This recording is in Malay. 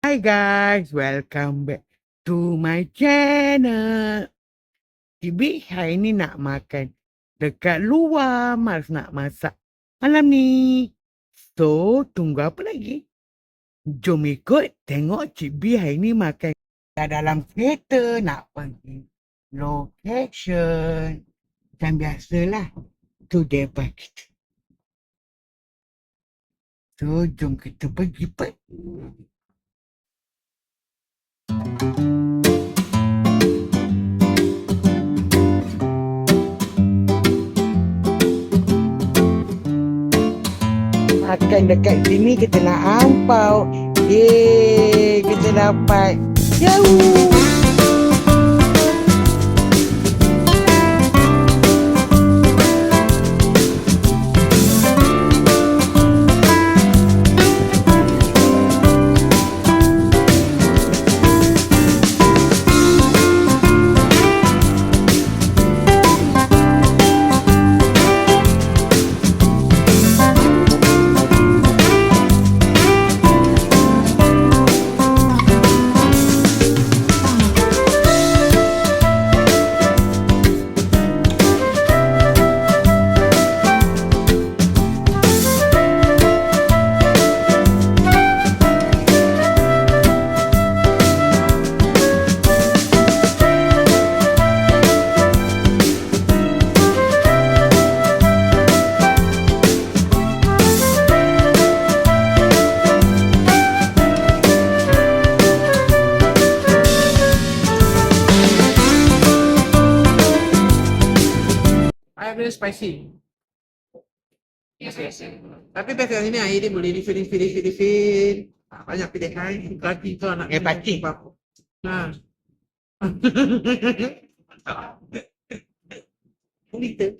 Hi guys, welcome back to my channel. Cibi hari ni nak makan dekat luar, Mars nak masak malam ni. So, tunggu apa lagi? Jom ikut tengok Cibi hari ni makan kat dalam kereta nak pergi location. Macam biasalah, tu depan kita. So, jom kita pergi. Makan dekat sini kita nak ampau. Yeay, kita dapat jauh. I very spicy. Yes. Tapi best kat sini air dia boleh refill. Banyak pilihan. Kaki tu anak. Pakcik. Ha. Liter.